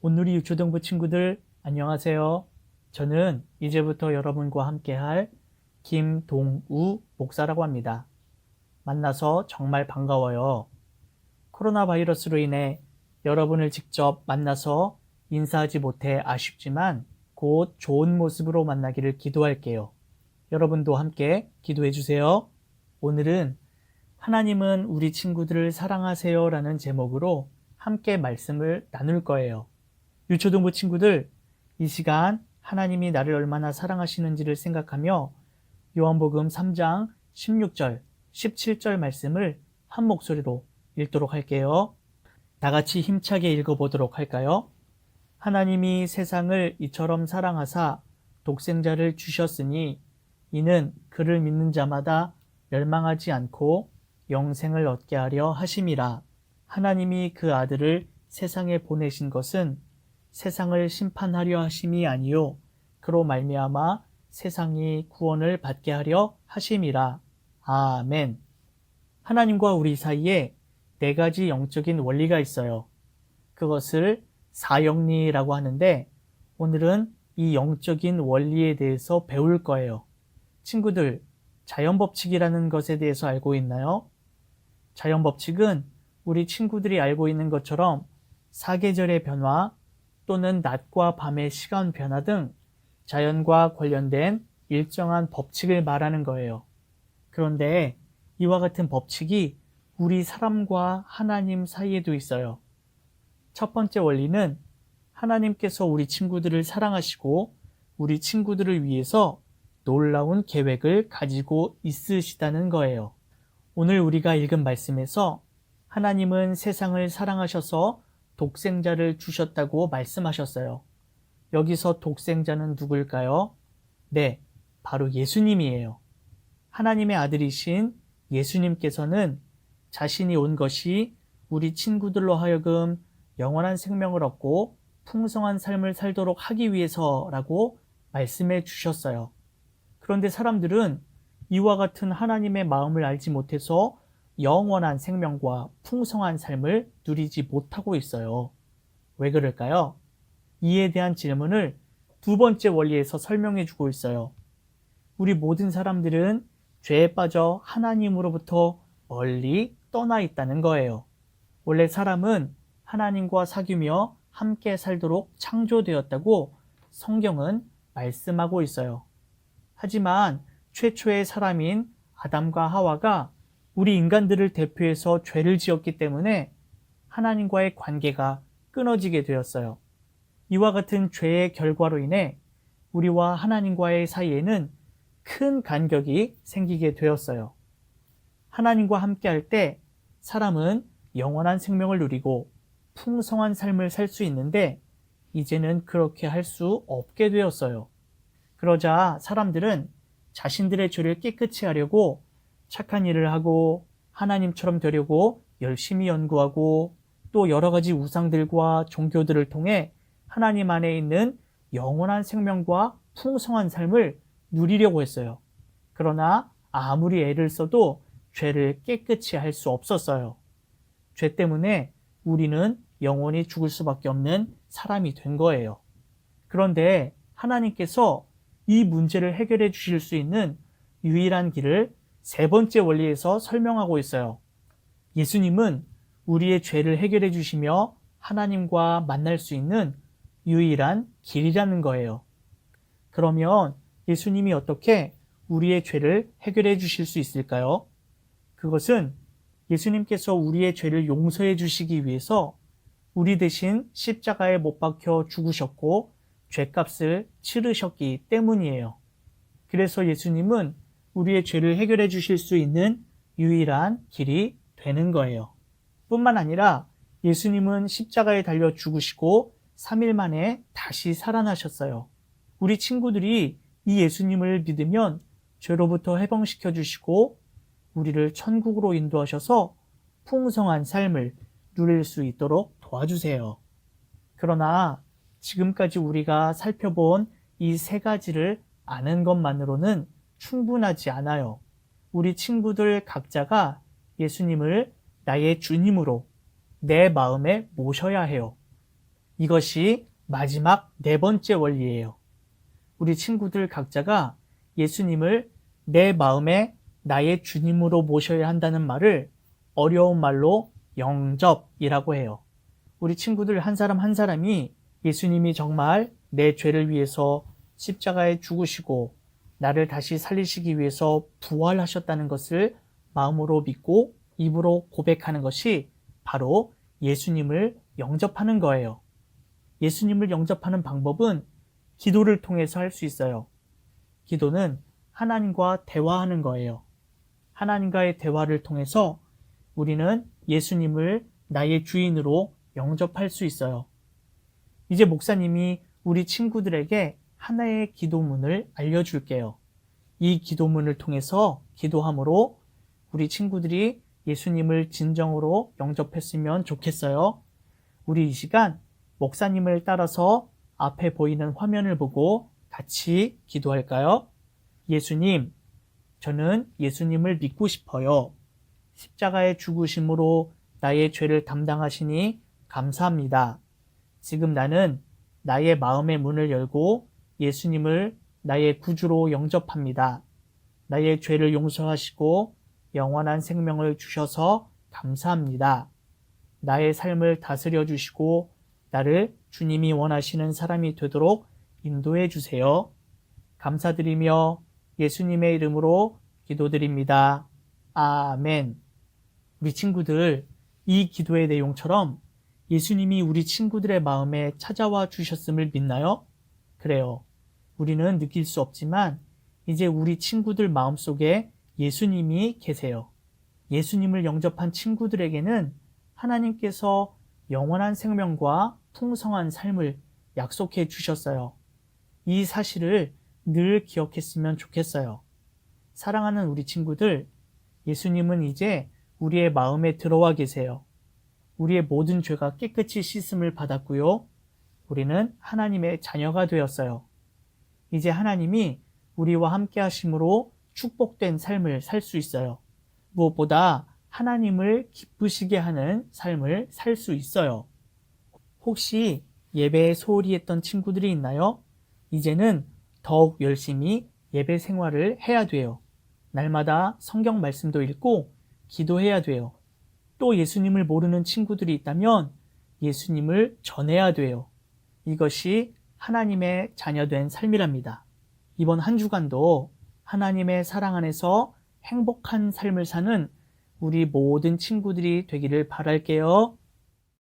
온누리 유초등부 친구들 안녕하세요. 저는 이제부터 여러분과 함께할 김동우 목사라고 합니다. 만나서 정말 반가워요. 코로나 바이러스로 인해 여러분을 직접 만나서 인사하지 못해 아쉽지만 곧 좋은 모습으로 만나기를 기도할게요. 여러분도 함께 기도해 주세요. 오늘은 하나님은 우리 친구들을 사랑하세요 라는 제목으로 함께 말씀을 나눌 거예요. 유초등부 친구들, 이 시간 하나님이 나를 얼마나 사랑하시는지를 생각하며 요한복음 3장 16절, 17절 말씀을 한 목소리로 읽도록 할게요. 다 같이 힘차게 읽어보도록 할까요? 하나님이 세상을 이처럼 사랑하사 독생자를 주셨으니 이는 그를 믿는 자마다 멸망하지 않고 영생을 얻게 하려 하심이라. 하나님이 그 아들을 세상에 보내신 것은 세상을 심판하려 하심이 아니요 그로 말미암아 세상이 구원을 받게 하려 하심이라. 아멘. 하나님과 우리 사이에 네 가지 영적인 원리가 있어요. 그것을 사영리라고 하는데 오늘은 이 영적인 원리에 대해서 배울 거예요. 친구들, 자연법칙이라는 것에 대해서 알고 있나요? 자연법칙은 우리 친구들이 알고 있는 것처럼 사계절의 변화 또는 낮과 밤의 시간 변화 등 자연과 관련된 일정한 법칙을 말하는 거예요. 그런데 이와 같은 법칙이 우리 사람과 하나님 사이에도 있어요. 첫 번째 원리는 하나님께서 우리 친구들을 사랑하시고 우리 친구들을 위해서 놀라운 계획을 가지고 있으시다는 거예요. 오늘 우리가 읽은 말씀에서 하나님은 세상을 사랑하셔서 독생자를 주셨다고 말씀하셨어요. 여기서 독생자는 누굴까요? 네, 바로 예수님이에요. 하나님의 아들이신 예수님께서는 자신이 온 것이 우리 친구들로 하여금 영원한 생명을 얻고 풍성한 삶을 살도록 하기 위해서라고 말씀해 주셨어요. 그런데 사람들은 이와 같은 하나님의 마음을 알지 못해서 영원한 생명과 풍성한 삶을 누리지 못하고 있어요. 왜 그럴까요? 이에 대한 질문을 두 번째 원리에서 설명해 주고 있어요. 우리 모든 사람들은 죄에 빠져 하나님으로부터 멀리 떠나 있다는 거예요. 원래 사람은 하나님과 사귀며 함께 살도록 창조되었다고 성경은 말씀하고 있어요. 하지만 최초의 사람인 아담과 하와가 우리 인간들을 대표해서 죄를 지었기 때문에 하나님과의 관계가 끊어지게 되었어요. 이와 같은 죄의 결과로 인해 우리와 하나님과의 사이에는 큰 간격이 생기게 되었어요. 하나님과 함께할 때 사람은 영원한 생명을 누리고 풍성한 삶을 살 수 있는데 이제는 그렇게 할 수 없게 되었어요. 그러자 사람들은 자신들의 죄를 깨끗이 하려고 착한 일을 하고 하나님처럼 되려고 열심히 연구하고 또 여러 가지 우상들과 종교들을 통해 하나님 안에 있는 영원한 생명과 풍성한 삶을 누리려고 했어요. 그러나 아무리 애를 써도 죄를 깨끗이 할 수 없었어요. 죄 때문에 우리는 영원히 죽을 수밖에 없는 사람이 된 거예요. 그런데 하나님께서 이 문제를 해결해 주실 수 있는 유일한 길을 세 번째 원리에서 설명하고 있어요. 예수님은 우리의 죄를 해결해 주시며 하나님과 만날 수 있는 유일한 길이라는 거예요. 그러면 예수님이 어떻게 우리의 죄를 해결해 주실 수 있을까요? 그것은 예수님께서 우리의 죄를 용서해 주시기 위해서 우리 대신 십자가에 못 박혀 죽으셨고 죄값을 치르셨기 때문이에요. 그래서 예수님은 우리의 죄를 해결해 주실 수 있는 유일한 길이 되는 거예요. 뿐만 아니라 예수님은 십자가에 달려 죽으시고 3일 만에 다시 살아나셨어요. 우리 친구들이 이 예수님을 믿으면 죄로부터 해방시켜 주시고 우리를 천국으로 인도하셔서 풍성한 삶을 누릴 수 있도록 도와주세요. 그러나 지금까지 우리가 살펴본 이 세 가지를 아는 것만으로는 충분하지 않아요. 우리 친구들 각자가 예수님을 나의 주님으로 내 마음에 모셔야 해요. 이것이 마지막 네 번째 원리예요. 우리 친구들 각자가 예수님을 내 마음에 나의 주님으로 모셔야 한다는 말을 어려운 말로 영접이라고 해요. 우리 친구들 한 사람 한 사람이 예수님이 정말 내 죄를 위해서 십자가에 죽으시고 나를 다시 살리시기 위해서 부활하셨다는 것을 마음으로 믿고 입으로 고백하는 것이 바로 예수님을 영접하는 거예요. 예수님을 영접하는 방법은 기도를 통해서 할 수 있어요. 기도는 하나님과 대화하는 거예요. 하나님과의 대화를 통해서 우리는 예수님을 나의 주인으로 영접할 수 있어요. 이제 목사님이 우리 친구들에게 하나의 기도문을 알려줄게요. 이 기도문을 통해서 기도함으로 우리 친구들이 예수님을 진정으로 영접했으면 좋겠어요. 우리 이 시간 목사님을 따라서 앞에 보이는 화면을 보고 같이 기도할까요? 예수님, 저는 예수님을 믿고 싶어요. 십자가의 죽으심으로 나의 죄를 담당하시니 감사합니다. 지금 나는 나의 마음의 문을 열고 예수님을 나의 구주로 영접합니다. 나의 죄를 용서하시고 영원한 생명을 주셔서 감사합니다. 나의 삶을 다스려 주시고 나를 주님이 원하시는 사람이 되도록 인도해 주세요. 감사드리며 예수님의 이름으로 기도드립니다. 아멘. 우리 친구들, 이 기도의 내용처럼 예수님이 우리 친구들의 마음에 찾아와 주셨음을 믿나요? 그래요. 우리는 느낄 수 없지만 이제 우리 친구들 마음속에 예수님이 계세요. 예수님을 영접한 친구들에게는 하나님께서 영원한 생명과 풍성한 삶을 약속해 주셨어요. 이 사실을 늘 기억했으면 좋겠어요. 사랑하는 우리 친구들, 예수님은 이제 우리의 마음에 들어와 계세요. 우리의 모든 죄가 깨끗이 씻음을 받았고요. 우리는 하나님의 자녀가 되었어요. 이제 하나님이 우리와 함께 하심으로 축복된 삶을 살 수 있어요. 무엇보다 하나님을 기쁘시게 하는 삶을 살 수 있어요. 혹시 예배에 소홀히 했던 친구들이 있나요? 이제는 더욱 열심히 예배 생활을 해야 돼요. 날마다 성경 말씀도 읽고 기도해야 돼요. 또 예수님을 모르는 친구들이 있다면 예수님을 전해야 돼요. 이것이 하나님의 자녀된 삶이랍니다. 이번 한 주간도 하나님의 사랑 안에서 행복한 삶을 사는 우리 모든 친구들이 되기를 바랄게요.